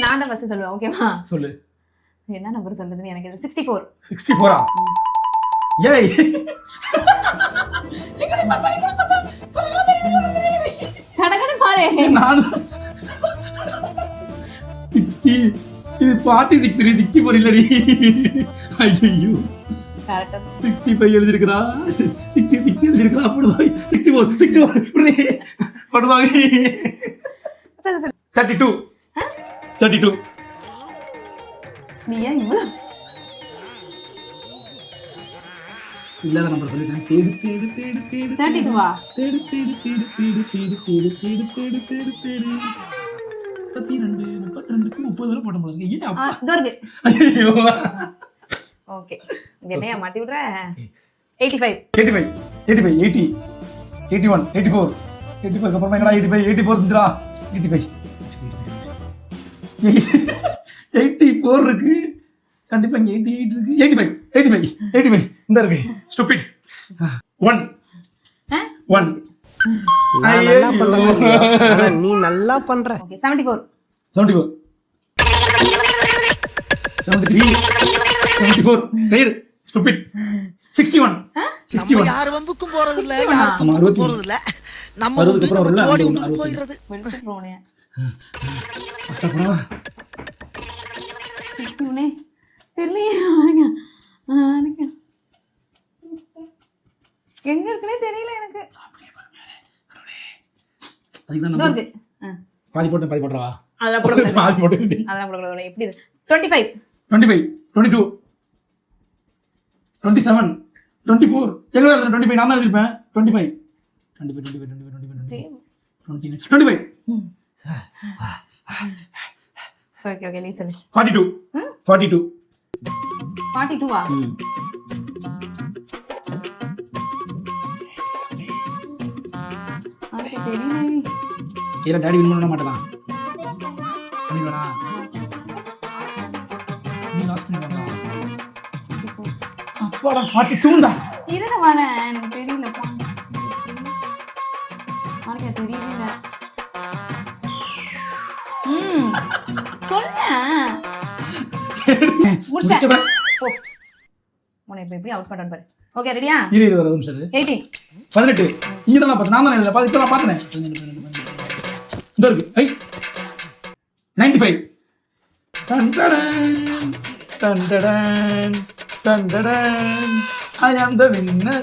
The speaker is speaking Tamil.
நான் தான் ஃபர்ஸ்ட் சொல்லுவேன். ஓகேவா? சொல்லு. என்ன நம்பர் சொல்றதுன்னு எனக்கு 64. 64ஆ? ஏய் கடகட பாரு. நான் 60 இது 46 64 இல்லடி. ஐயோ கரெக்ட்டா 65 எழுதிருக்கா. 66 எழுதிருக்கா. படுவாய் 64 படுவாய். 32 32 நீ ஏன் இவ்வளவு இல்லாத நம்பர் சொல்லிட்டேன். தேடு தேடு தேடு தேடு 32வா? தேடு தேடு தேடு தேடு தேடு தேடு தேடு தேடு தேடு தேடு 32 32க்கு 30 போட முடியல. ஏன் அப்பா இதோ இருக்கு. ஐயோ ஓகே என்னையா மாட்டி விடுற? 85 85 85 80 81 84 85 அப்புறமா எங்கடா 85 84 இருந்துடா. 85 84 இருக்கு. கண்டிப்பா இங்க 88 இருக்கு. 85 85 85 இந்த இருக்கு. ஸ்டூபிட் 1 1 நான் நல்லா பண்றேன். நீ நல்லா பண்ற. ஓகே 74 74 73 74 ரைட் ஸ்டூபிட் 61 61 யார் வம்புக்கும் போறது இல்ல, யாருக்கும் போறது இல்ல. நம்ம அதுக்கு அப்புறம் வரல ஓடி விட்டு போயிடுறது. வெளுத்து போனே. ஃபர்ஸ்ட் போடா. 61 தெரியலையா? எங்க இருக்குனே தெரியல எனக்கு. அதுக்கு இதோ தான் இருக்கு. பாதி போடுறவா? அத போடுங்க. பாதி போடுடி. அதான் போடுங்க. எப்படி இது? 25 25 22 27 24 எங்க எழுதுற 25 நான் தான் எழுதிருப்பேன். 25 25 25 29 25 ஓகே ஓகே நீ சொல்லு. 42 42 42வா? அதுக்கு தெரியல. கேல டாடி வின் பண்ண மாட்டேனா? பண்ணிடுவானா? நீ லாஸ்ட் பண்ணிடுவானா? அப்பாடா 42 தான். இருத வரேன். எனக்கு தெரியலப்பா. மார்க்க தெரியல. சொன்னேன். முடிச்சேன். போ. உன்னை இப்ப எப்படி அவுட் பண்றேன் பாரு. ஓகே ரெடியா? இரு வர நிமிஷம். 18 18 இங்க தான் பார்த்து நான் தான் எழுதல. பாத்து இப்ப நான் பார்த்தேன். இந்த இருக்கு. ஐ 95 டண்டடன் டண்டடன் டண்டடன் I am the winner.